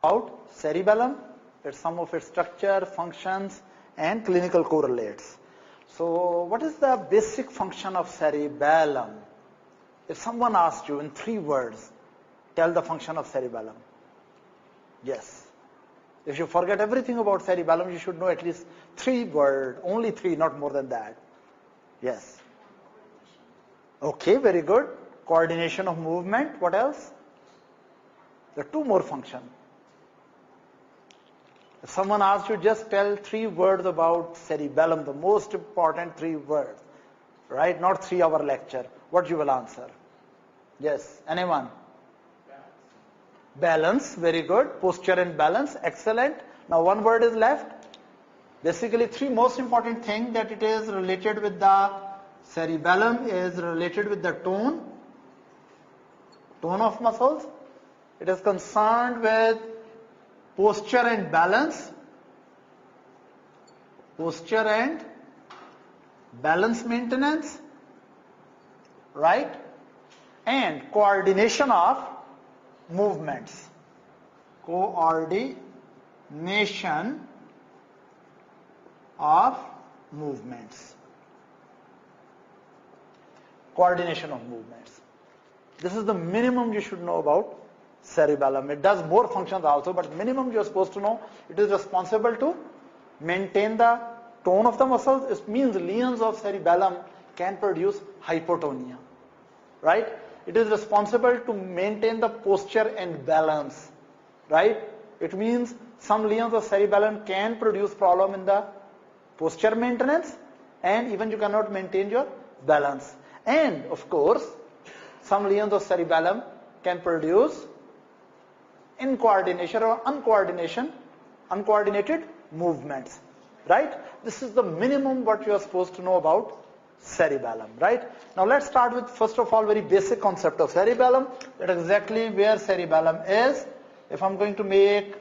about cerebellum, its some of its structure, functions, and clinical correlates. So what is the basic function of cerebellum? If someone asked you in 3 words, tell the function of cerebellum. Yes. If you forget everything about cerebellum, you should know at least 3 words, only 3, not more than that. Yes. Okay, very good. Coordination of movement. What else? There are 2 more functions. If someone asks you, just tell 3 words about cerebellum, the most important 3 words, right? Not 3-hour lecture. What you will answer? Yes. Anyone? Balance. Very good. Posture and balance. Excellent. Now 1 word is left. Basically 3 most important things that it is related with the cerebellum is related with the tone of muscles. It is concerned with posture and balance. Posture and balance maintenance. Right? And coordination of movements. Coordination of movements. Coordination of movements. This is the minimum you should know about cerebellum. It does more functions also, but minimum you are supposed to know. It is responsible to maintain the tone of the muscles. It means lesions of cerebellum can produce hypotonia. Right? It is responsible to maintain the posture and balance. Right? It means some lesions of cerebellum can produce problem in the posture maintenance, and even you cannot maintain your balance. And of course, some lesions of cerebellum can produce incoordination or uncoordinated movements. Right? This is the minimum what you are supposed to know about cerebellum. Right? Now let's start with first of all very basic concept of cerebellum. That exactly where cerebellum is. If I'm going to make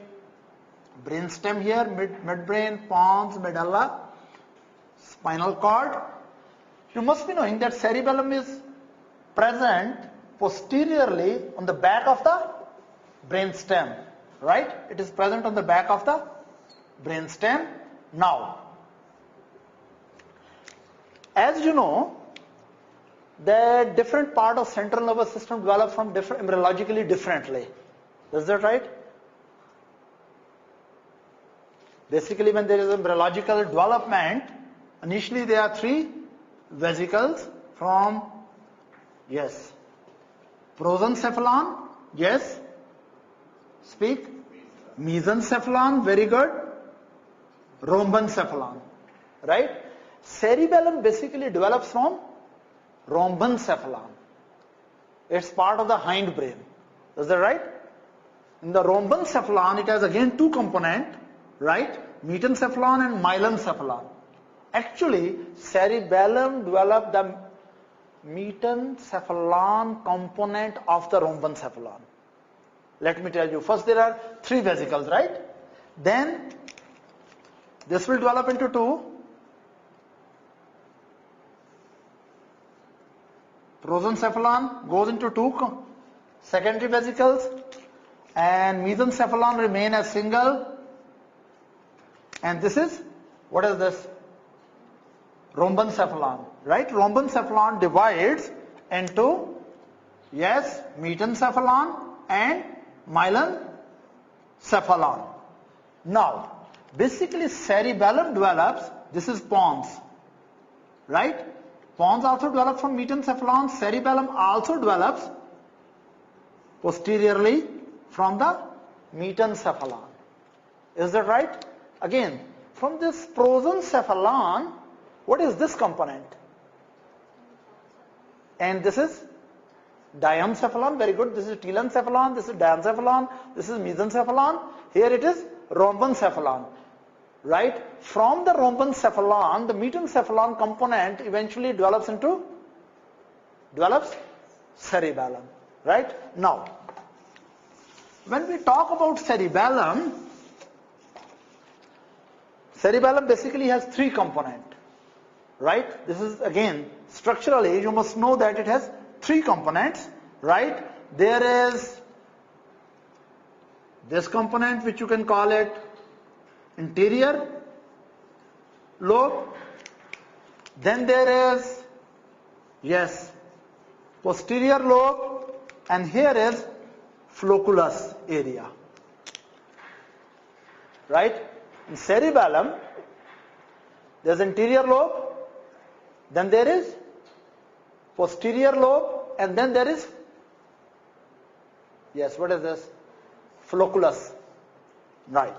brainstem here, midbrain, pons, medulla, spinal cord, you must be knowing that cerebellum is present posteriorly on the back of the brainstem. Right? It is present on the back of the brainstem. Now, as you know, the different part of central nervous system develop from embryologically differently. Is that right? Basically, when there is embryological development, initially there are 3 vesicles from, yes, prosencephalon, yes, speak, mesencephalon, very good, Rhombencephalon, right? Cerebellum basically develops from Rhombencephalon. It's part of the hindbrain. Is that right? In the Rhombencephalon, it has again 2 components, right? Mesencephalon and myelencephalon. Actually, cerebellum developed the mesencephalon component of the Rhombencephalon. Let me tell you. First, there are 3 vesicles, right? Then, this will develop into 2. Prosencephalon goes into 2 secondary vesicles, and mesencephalon remain as single. And this is, what is this? Rhombencephalon, right? Rhombencephalon divides into, yes, mesencephalon and myelencephalon. Now, basically cerebellum develops, this is pons, right? Pons also develop from mesencephalon. Cerebellum also develops posteriorly from the mesencephalon. Is that right? Again, from this prosencephalon, what is this component? And this is diencephalon, very good. This is telencephalon, this is diencephalon, this is mesencephalon. Here it is Rhombencephalon. Right? From the Rhombencephalon, the mesencephalon component eventually develops cerebellum. Right? Now, when we talk about cerebellum basically has 3 components. Right? This is again, structurally, you must know that it has 3 components. Right? There is this component, which you can call it anterior lobe. Then there is, yes, posterior lobe, and here is flocculus area. Right? In cerebellum, there is anterior lobe, then there is posterior lobe, and then there is, yes, what is this? Flocculus. Right.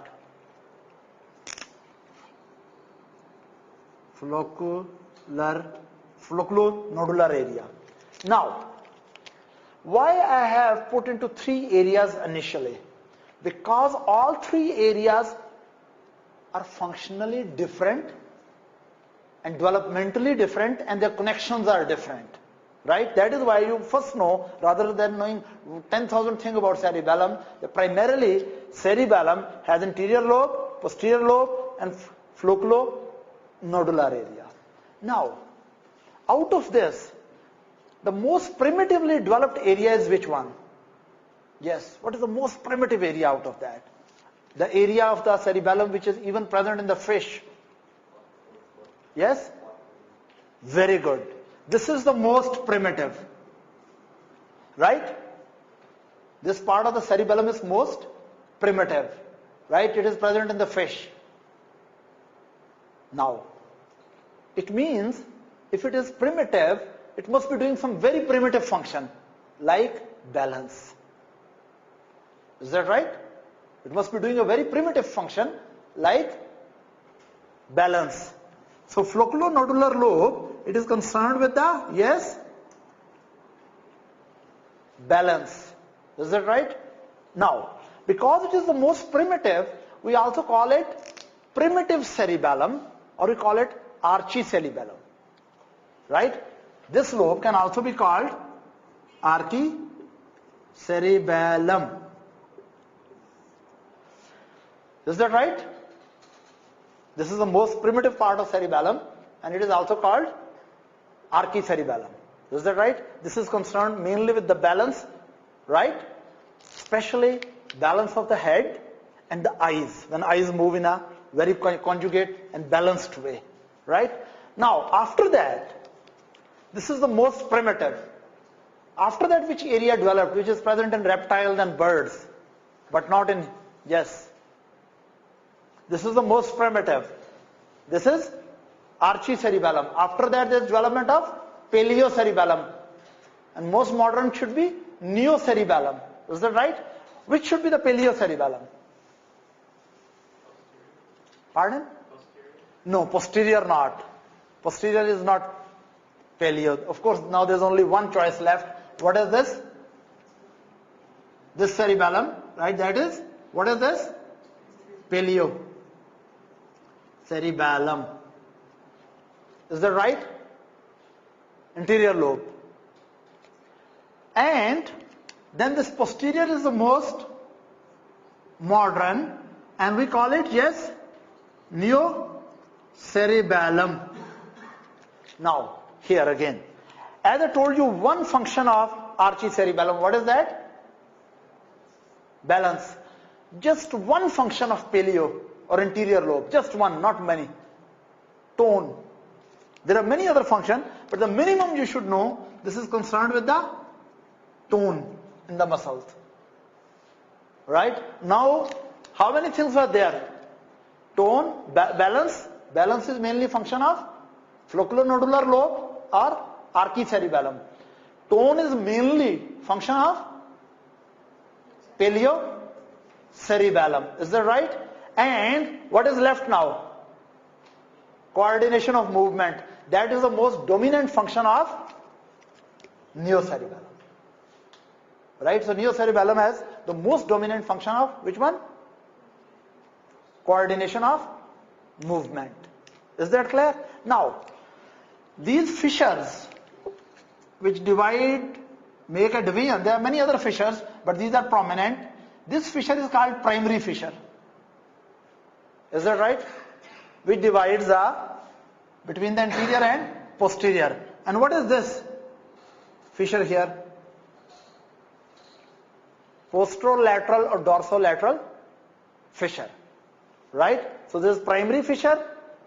Flocculonodular area. Now, why I have put into 3 areas initially? Because all 3 areas are functionally different and developmentally different, and their connections are different. Right? That is why you first know, rather than knowing 10,000 things about cerebellum, that primarily cerebellum has anterior lobe, posterior lobe, and flocculonodular area. Now, out of this, the most primitively developed area is which one? Yes, what is the most primitive area out of that? The area of the cerebellum which is even present in the fish. Yes? Very good. This is the most primitive. Right? This part of the cerebellum is most primitive. Right? It is present in the fish. Now, it means if it is primitive, it must be doing some very primitive function, like balance. Is that right? It must be doing a very primitive function, like balance. So flocculonodular lobe, it is concerned with the, yes, balance. Is that right? Now, because it is the most primitive, we also call it primitive cerebellum, or we call it archicerebellum. Right? This lobe can also be called archicerebellum. Is that right? This is the most primitive part of cerebellum, and it is also called archicerebellum. Is that right? This is concerned mainly with the balance, right? Especially balance of the head and the eyes, when eyes move in a very conjugate and balanced way. Right? Now, after that, this is the most primitive. After that, which area developed, which is present in reptiles and birds, but not in, yes. This is the most primitive. This is archicerebellum. After that, there is development of paleocerebellum. And most modern should be neocerebellum. Is that right? Which should be the paleocerebellum? Pardon? Posterior. No, posterior not. Posterior is not paleo. Of course, now there is only one choice left. What is this? This cerebellum, right? That is, what is this? Paleo. Cerebellum. Is that right? Anterior lobe. And then this posterior is the most modern, and we call it, yes, neocerebellum. Now, here again, as I told you, one function of archicerebellum, what is that? Balance. Just one function of paleo or anterior lobe, just one, not many. Tone. There are many other functions, but the minimum you should know, this is concerned with the tone in the muscles. Right? Now, how many things were there? Tone, balance. Balance is mainly function of flocculonodular lobe or archicerebellum. Tone is mainly function of paleocerebellum. Is that right? And what is left now? Coordination of movement. That is the most dominant function of neocerebellum. Right? So neocerebellum has the most dominant function of which one? Coordination of movement. Is that clear? Now, these fissures which divide, make a division, there are many other fissures, but these are prominent. This fissure is called primary fissure. Is that right? Which divides between the anterior and posterior. And what is this fissure here? posterolateral or dorsolateral fissure, right? So this is primary fissure,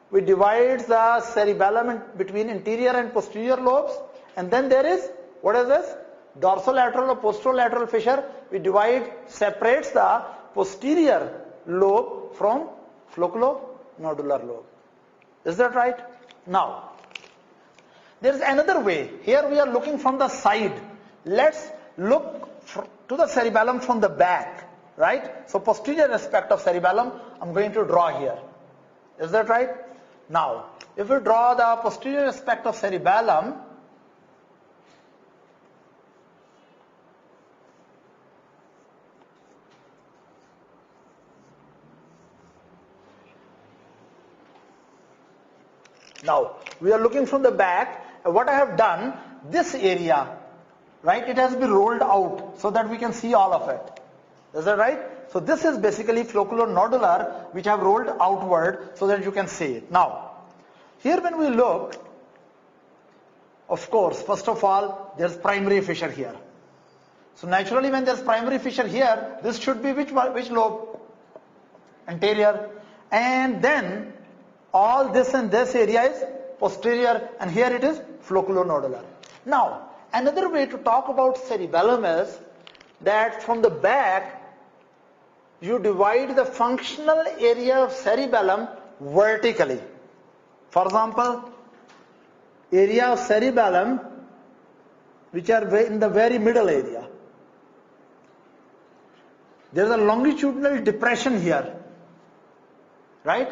which divides the cerebellum between interior and posterior lobes, and then there is, what is this? Dorsolateral or posterolateral fissure, which separates the posterior lobe from flocculonodular lobe. Is that right? Now, there is another way. Here we are looking from the side. Let's look to the cerebellum from the back, right? So posterior aspect of cerebellum, I'm going to draw here. Is that right? Now, if we draw the posterior aspect of cerebellum, now, we are looking from the back. What I have done, this area, right, it has been rolled out so that we can see all of it. Is that right? So this is basically flocculonodular, which I have rolled outward so that you can see it. Now, here when we look, of course, first of all, there's primary fissure here. So naturally when there's primary fissure here, this should be which lobe? Anterior. And then all this and this area is posterior, and here it is flocculonodular. Now, another way to talk about cerebellum is that from the back, you divide the functional area of cerebellum vertically. For example, area of cerebellum, which are in the very middle area. There is a longitudinal depression here, right?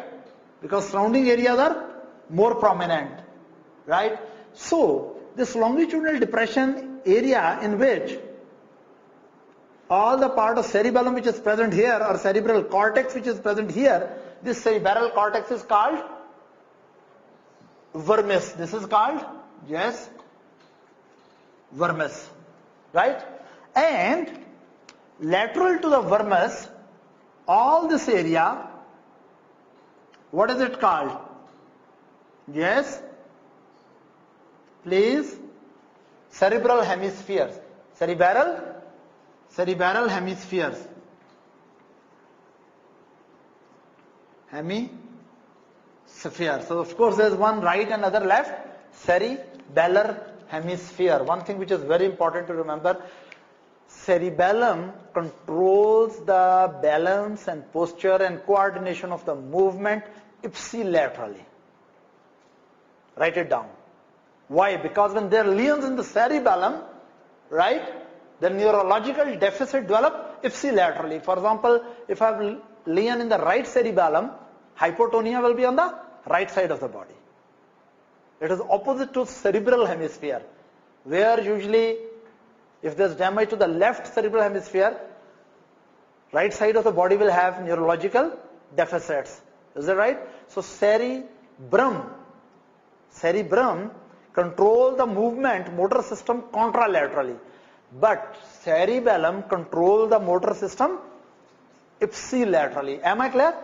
Because surrounding areas are more prominent, right? So, this longitudinal depression area in which all the part of cerebellum which is present here, or cerebral cortex which is present here, this cerebral cortex is called vermis. This is called, yes, vermis, right? And lateral to the vermis, all this area, what is it called? Yes, please. Cerebral hemispheres. Cerebral hemispheres. Hemisphere. So of course there is one right and other left. Cerebellar hemisphere. One thing which is very important to remember, cerebellum controls the balance and posture and coordination of the movement ipsilaterally. Write it down. Why? Because when there are lesions in the cerebellum, right, the neurological deficit develop ipsilaterally. For example, if I have lesion in the right cerebellum, hypotonia will be on the right side of the body. It is opposite to cerebral hemisphere, where usually if there is damage to the left cerebral hemisphere, right side of the body will have neurological deficits. Is that right? So cerebrum control the movement, motor system contralaterally. But cerebellum control the motor system ipsilaterally. Am I clear?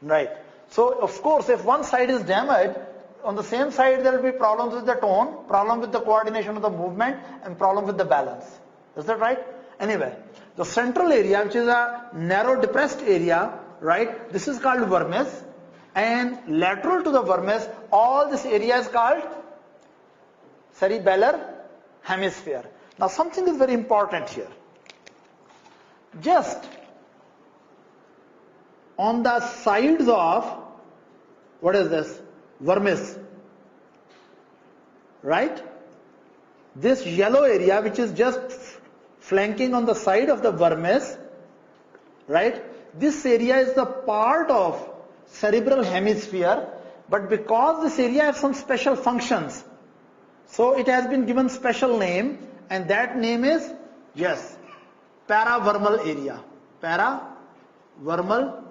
Right. So of course if one side is damaged, on the same side there will be problems with the tone, problem with the coordination of the movement, and problem with the balance. Is that right? Anyway, the central area, which is a narrow depressed area, right, this is called vermis, and lateral to the vermis, all this area is called cerebellar hemisphere. Now something is very important here. Just on the sides of, what is this? Vermis, right? This yellow area which is just flanking on the side of the vermis, right? This area is the part of cerebral hemisphere, but because this area has some special functions, so it has been given special name, and that name is, yes, paravermal area. Paravermal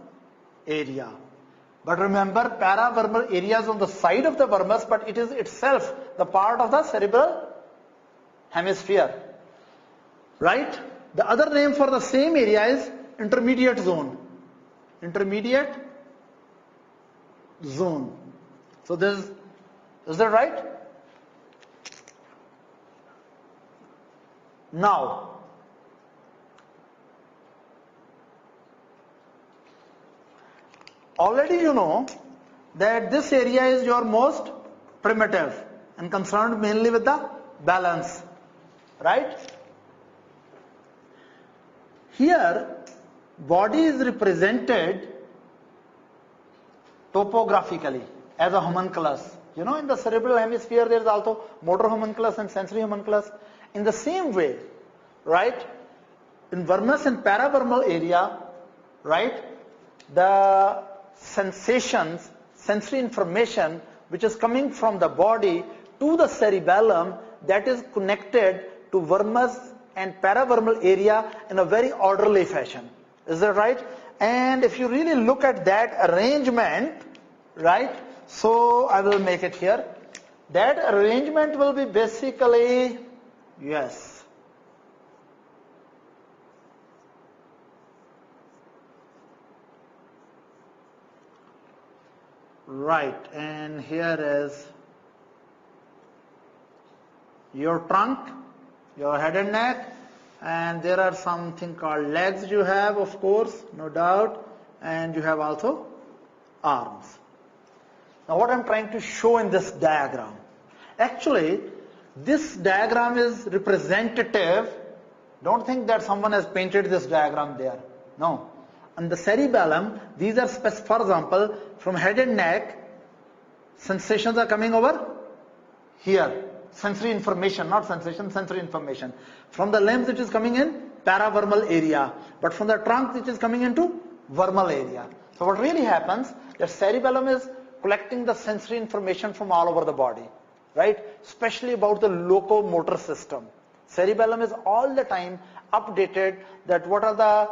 area. But remember, paravermal area is on the side of the vermis, but it is itself the part of the cerebral hemisphere, right? The other name for the same area is intermediate zone. Intermediate zone. So is that right? Now, already you know that this area is your most primitive and concerned mainly with the balance, right? Here, body is represented topographically as a homunculus. You know, in the cerebral hemisphere there is also motor homunculus and sensory homunculus. In the same way, right, in vermis and paravermal area, right, the sensations, sensory information which is coming from the body to the cerebellum, that is connected to vermis and paravermal area in a very orderly fashion. Is that right? And if you really look at that arrangement, right, so I will make it here. That arrangement will be basically, yes, right, and here is your trunk, your head and neck, and there are something called legs you have, of course, no doubt, and you have also arms. Now what I'm trying to show in this diagram, actually this diagram is representative. Don't think that someone has painted this diagram there. No. On the cerebellum, these are, for example, from head and neck, sensations are coming over here. Sensory information, not sensation, sensory information. From the limbs it is coming in paravermal area, but from the trunk it is coming into vermal area. So what really happens, that cerebellum is collecting the sensory information from all over the body, right? Especially about the locomotor system. Cerebellum is all the time updated that what are the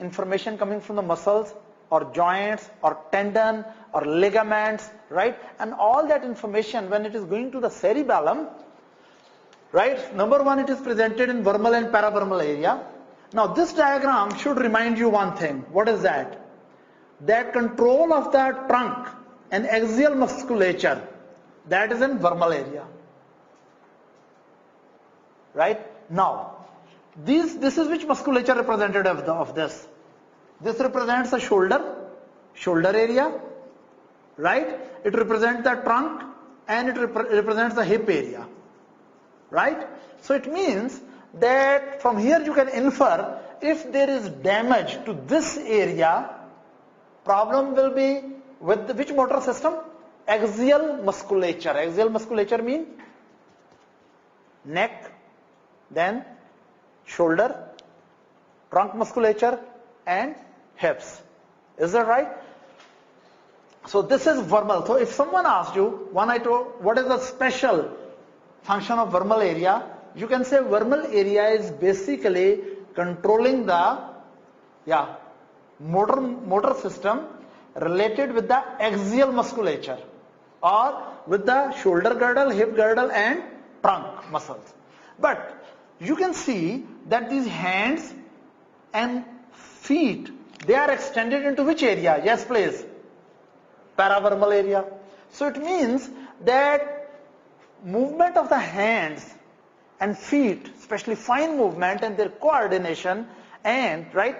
information coming from the muscles or joints or tendon or ligaments, right? And all that information, when it is going to the cerebellum, right? Number one, it is presented in vermal and paravermal area. Now this diagram should remind you one thing. What is that? That control of the trunk and axial musculature, that is in vermal area. Right? Now, this is which musculature representative of this? This represents the shoulder area, right? It represents the trunk and it represents the hip area, right? So it means that from here you can infer if there is damage to this area, problem will be with which motor system? Axial musculature. Axial musculature means neck, then shoulder, trunk musculature and hips. Is that right? So this is vermal. So if someone asked you, what is the special function of vermal area? You can say vermal area is basically controlling the motor system related with the axial musculature or with the shoulder girdle, hip girdle and trunk muscles. But you can see that these hands and feet, they are extended into which area? Yes, please. Paravermal area. So it means that movement of the hands and feet, especially fine movement and their coordination and, right,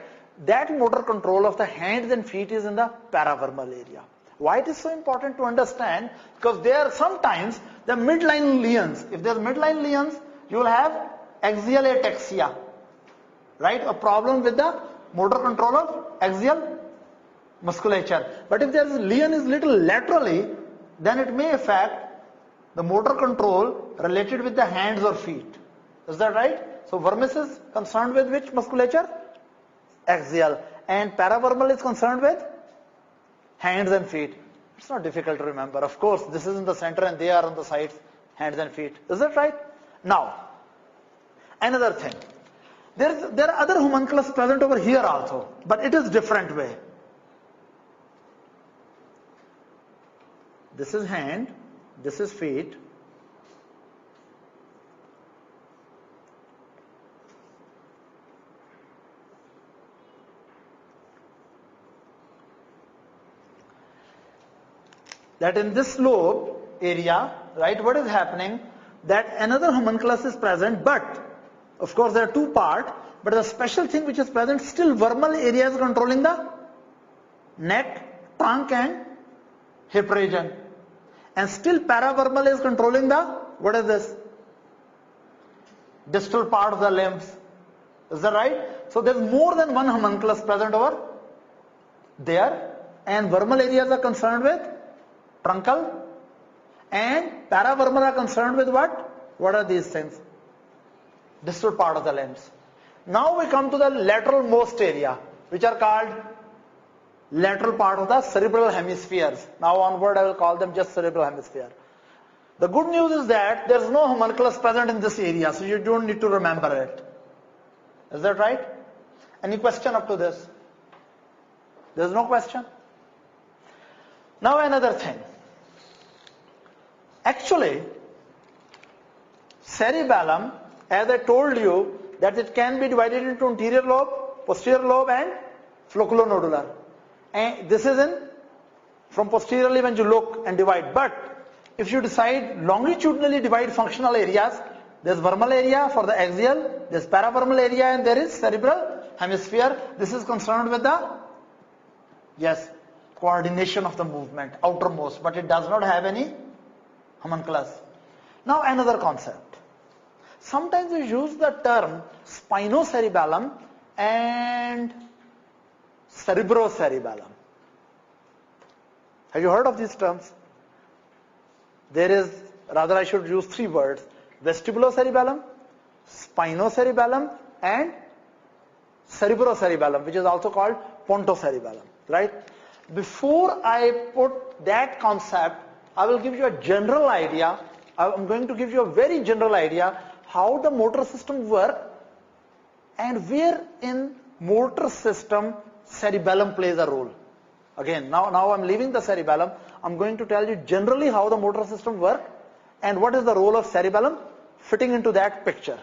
that motor control of the hands and feet is in the paravermal area. Why it is so important to understand? Because there are sometimes the midline lesions. If there are midline lesions, you will have axial ataxia, right? A problem with the motor control of axial musculature. But if there is lesion is little laterally, then it may affect the motor control related with the hands or feet. Is that right? So vermis is concerned with which musculature? Axial. And paravermal is concerned with hands and feet. It's not difficult to remember. Of course, this is in the center and they are on the sides, hands and feet. Is that right? Now, another thing. There are other homunculus present over here also, but it is different way. This is hand, this is feet. That in this lobe area, right, what is happening? That another homunculus is present, but of course there are two parts, but the special thing which is present, still vermal area is controlling the neck, trunk and hip region. And still paravermal is controlling the, what is this? Distal part of the limbs. Is that right? So there's more than one homunculus present over there. And vermal areas are concerned with truncal. And paravermal are concerned with what? What are these things? Distal part of the limbs. Now we come to the lateral most area, which are called lateral part of the cerebral hemispheres. Now onward I will call them just cerebral hemisphere. The good news is that there is no homunculus present in this area, so you don't need to remember it. Is that right? Any question up to this? There is no question? Now another thing. Actually, cerebellum, as I told you, that it can be divided into anterior lobe, posterior lobe and flocculonodular. And this is in from posteriorly when you look and divide. But if you decide longitudinally divide functional areas, there's vermal area for the axial, there's paravermal area, and there is cerebral hemisphere. This is concerned with the, yes, coordination of the movement, outermost, but it does not have any homunculus. Now another concept. Sometimes we use the term spinocerebellum and cerebrocerebellum. Have you heard of these terms? There is, rather I should use three words: vestibulocerebellum, spinocerebellum and cerebrocerebellum, which is also called pontocerebellum, right? Before I put that concept, I will give you a general idea. I'm going to give you a very general idea how the motor system works and where in motor system cerebellum plays a role. Again, now I'm leaving the cerebellum. I'm going to tell you generally how the motor system works and what is the role of cerebellum fitting into that picture.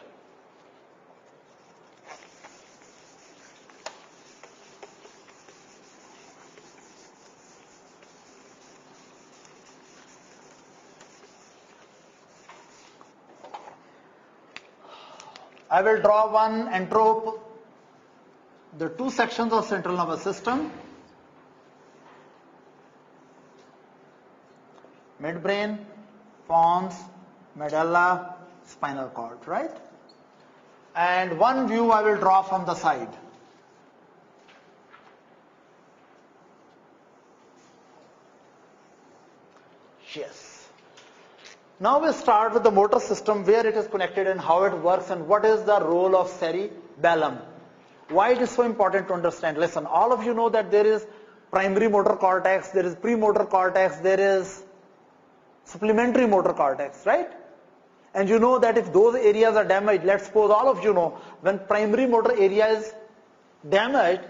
I will draw one entrope, the two sections of central nervous system, midbrain, pons, medulla, spinal cord, right? And one view I will draw from the side. Yes. Now we start with the motor system, where it is connected and how it works and what is the role of cerebellum. Why it is so important to understand? Listen, all of you know that there is primary motor cortex, there is premotor cortex, there is supplementary motor cortex, right? And you know that if those areas are damaged, let's suppose all of you know, when primary motor area is damaged,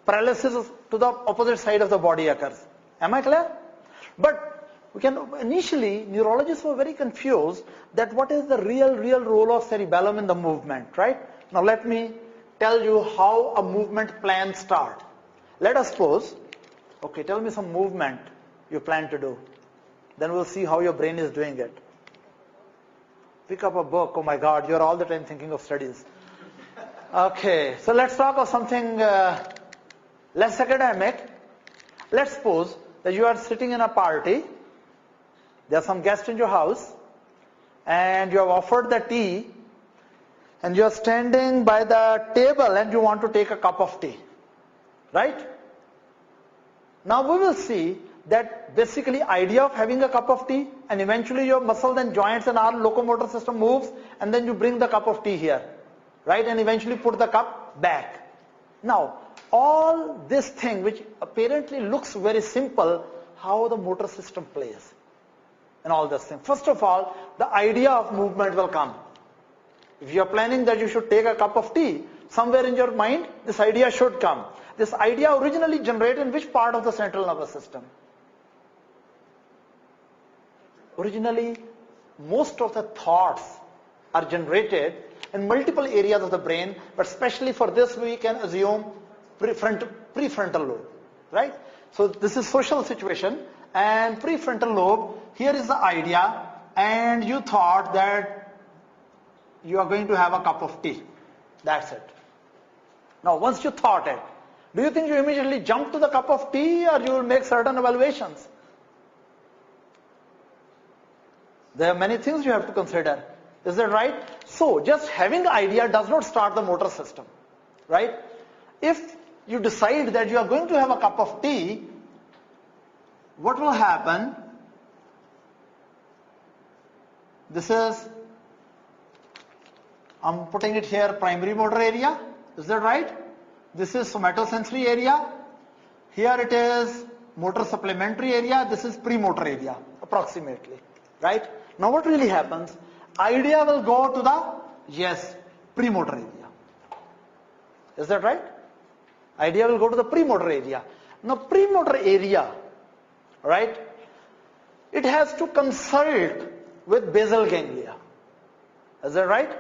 paralysis to the opposite side of the body occurs. Am I clear? But initially, neurologists were very confused that what is the real role of cerebellum in the movement, right? Now let me tell you how a movement plan starts. Let us suppose, okay, tell me some movement you plan to do. Then we'll see how your brain is doing it. Pick up a book. Oh my God, you're all the time thinking of studies. Okay, so let's talk of something less academic. Let's suppose that you are sitting in a party. There are some guests in your house and you have offered the tea and you are standing by the table and you want to take a cup of tea, right? Now we will see that basically idea of having a cup of tea, and eventually your muscles and joints and our locomotor system moves, and then you bring the cup of tea here, right? And eventually put the cup back. Now all this thing, which apparently looks very simple, how the motor system plays and all this thing. First of all, the idea of movement will come. If you are planning that you should take a cup of tea, somewhere in your mind this idea should come. This idea originally generated in which part of the central nervous system? Originally, most of the thoughts are generated in multiple areas of the brain, but especially for this we can assume prefrontal lobe, right? So this is social situation, and prefrontal lobe, here is the idea, and you thought that you are going to have a cup of tea. That's it. Now once you thought it, Do you think you immediately jump to the cup of tea, or you will make certain evaluations? There are many things you have to consider. Is that right? So just having the idea does not start the motor system, right? If you decide that you are going to have a cup of tea, what will happen? This is, I'm putting it here, primary motor area. Is that right? This is somatosensory area. Here it is motor supplementary area. This is premotor area, approximately, right? Now what really happens? Idea will go to the, yes, premotor area. Is that right? Idea will go to the premotor area. Now premotor area, right, it has to consult with basal ganglia. Is that right?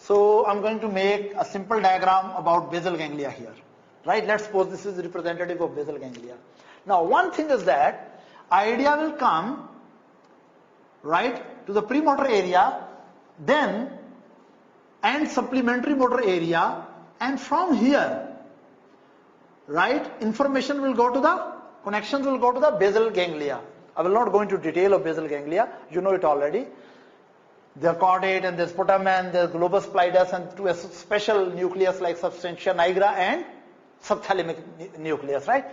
So I'm going to make a simple diagram about basal ganglia here, right? Let's suppose this is representative of basal ganglia. Now one thing is that idea will come, right, to the premotor area, then and supplementary motor area, and from here, right, information will go to the, connections will go to the basal ganglia. I will not go into detail of basal ganglia, you know it already. There are caudate and there's putamen, there's globus pallidus, and to a special nucleus like substantia nigra and subthalamic nucleus, right?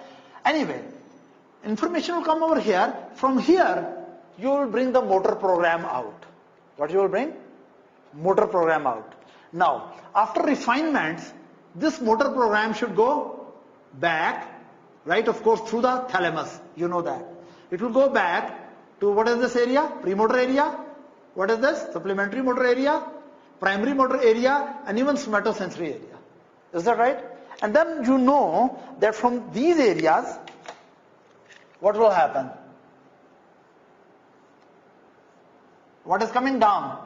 Anyway, information will come over here. From here, you will bring the motor program out. What you will bring? Motor program out. Now, after refinements, this motor program should go back, right, of course, through the thalamus. You know that. It will go back to, what is this area? Premotor area. What is this? Supplementary motor area, primary motor area, and even somatosensory area. Is that right? And then you know that from these areas, what will happen? What is coming down?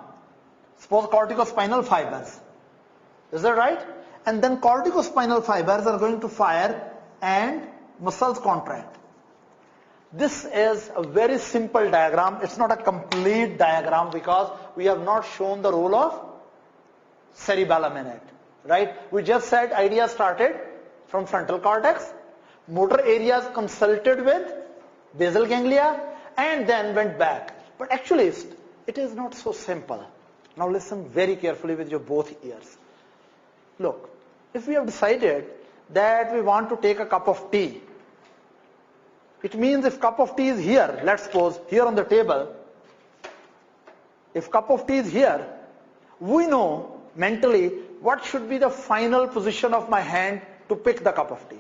Suppose corticospinal fibers. Is that right? And then corticospinal fibers are going to fire and muscles contract. This is a very simple diagram. It's not a complete diagram because we have not shown the role of cerebellum in it, right? We just said idea started from frontal cortex, motor areas consulted with basal ganglia, and then went back. But actually, it is not so simple. Now listen very carefully with your both ears. Look, if we have decided that we want to take a cup of tea, it means if cup of tea is here, let's suppose here on the table, if cup of tea is here, we know mentally what should be the final position of my hand to pick the cup of tea.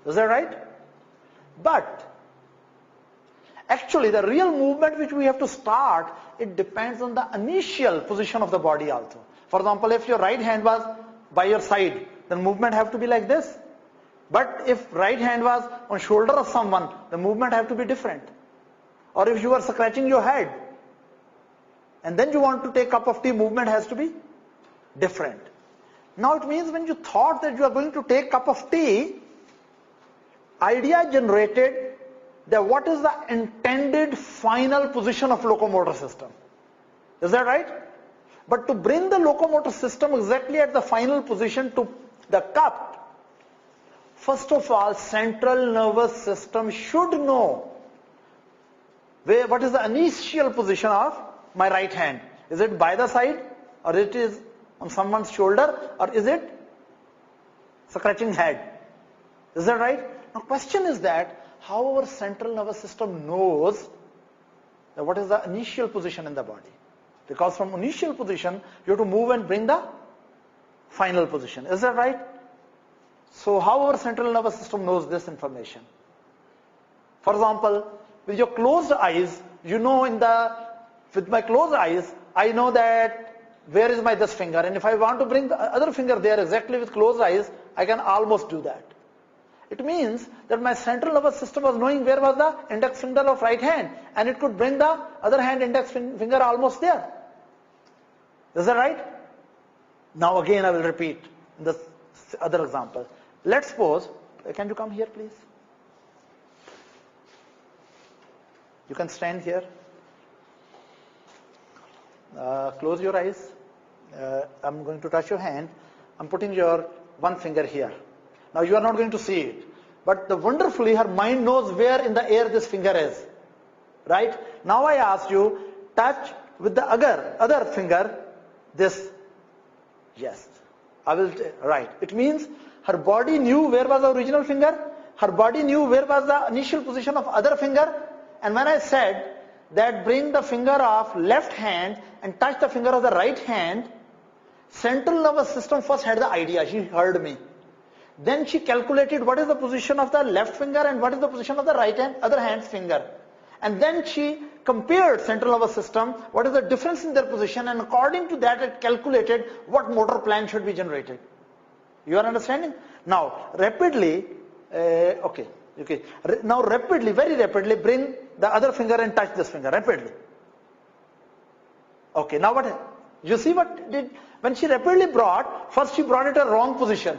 Is that right? But actually the real movement which we have to start, it depends on the initial position of the body also. For example, if your right hand was by your side, then movement have to be like this. But if right hand was on shoulder of someone, the movement have to be different. Or if you are scratching your head, and then you want to take a cup of tea, movement has to be different. Now it means when you thought that you are going to take cup of tea, idea generated that what is the intended final position of locomotor system. Is that right? But to bring the locomotor system exactly at the final position to the cup, first of all, central nervous system should know what is the initial position of my right hand. Is it by the side, or it is on someone's shoulder, or is it scratching head? Is that right? Now question is that how our central nervous system knows that what is the initial position in the body. Because from initial position, you have to move and bring the final position. Is that right? So how our central nervous system knows this information? For example, with your closed eyes, you know with my closed eyes, I know that where is my this finger, and if I want to bring the other finger there exactly with closed eyes, I can almost do that. It means that my central nervous system was knowing where was the index finger of right hand, and it could bring the other hand index finger almost there. Is that right? Now again I will repeat this other example. Let's suppose, can you come here please? You can stand here. Close your eyes. I'm going to touch your hand. I'm putting your one finger here. Now you are not going to see it. But wonderfully, her mind knows where in the air this finger is. Right? Now I ask you, touch with the other finger this. Yes. I will, right. It means her body knew where was the original finger. Her body knew where was the initial position of other finger. And when I said that bring the finger of left hand and touch the finger of the right hand, central nervous system first had the idea. She heard me. Then she calculated what is the position of the left finger and what is the position of the right hand, other hand's finger. And then she compared central nervous system, what is the difference in their position, and according to that it calculated what motor plan should be generated. You are understanding? Now rapidly, now rapidly, very rapidly bring the other finger and touch this finger, rapidly. Okay, now what, you see what did, when she rapidly brought, first she brought it a wrong position.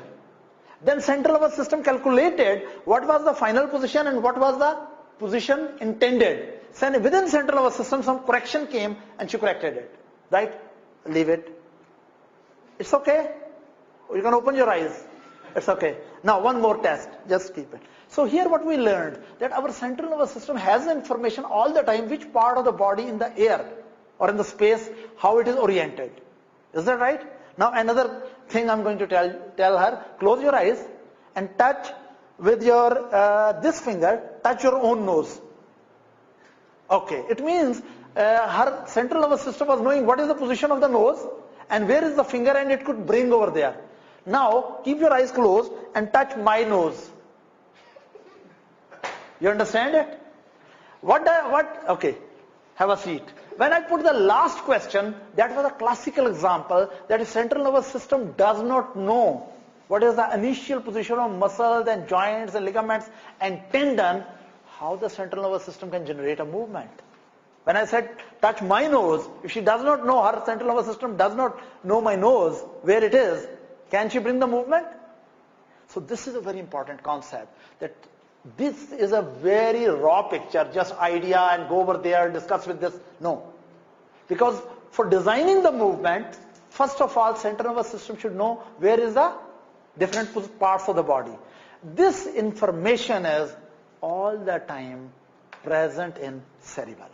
Then central nervous system calculated what was the final position and what was the position intended. So within central nervous system some correction came and she corrected it. Right? Leave it. It's okay. You can open your eyes. It's okay. Now one more test. Just keep it. So here what we learned, that our central nervous system has information all the time which part of the body in the air or in the space, how it is oriented. Is that right? Now another thing I'm going to tell her, close your eyes and touch with your this finger, touch your own nose. Okay, it means her central nervous system was knowing what is the position of the nose and where is the finger, and it could bring over there. Now keep your eyes closed and touch my nose. You understand it? Okay, have a seat. When I put the last question, that was a classical example that the central nervous system does not know what is the initial position of muscles and joints and ligaments and tendon, how the central nervous system can generate a movement. When I said touch my nose, if she does not know, her central nervous system does not know my nose, where it is, can she bring the movement? So this is a very important concept, that this is a very raw picture, just idea and go over there, discuss with this. No. Because for designing the movement, first of all, central nervous system should know where is the different parts of the body. This information is all the time present in cerebellum.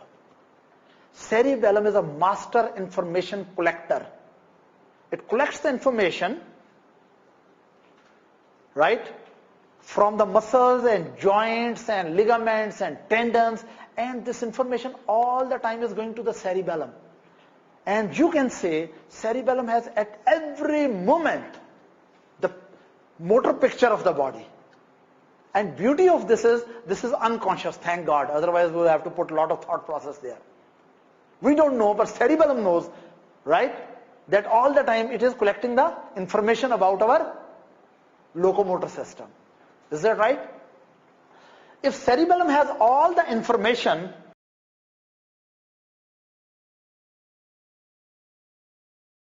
Cerebellum is a master information collector. It collects the information, right, from the muscles and joints and ligaments and tendons, and this information all the time is going to the cerebellum. And you can say cerebellum has at every moment the motor picture of the body. And beauty of this is unconscious, thank God. Otherwise we will have to put a lot of thought process there. We don't know, but cerebellum knows, right, that all the time it is collecting the information about our locomotor system. Is that right? If cerebellum has all the information,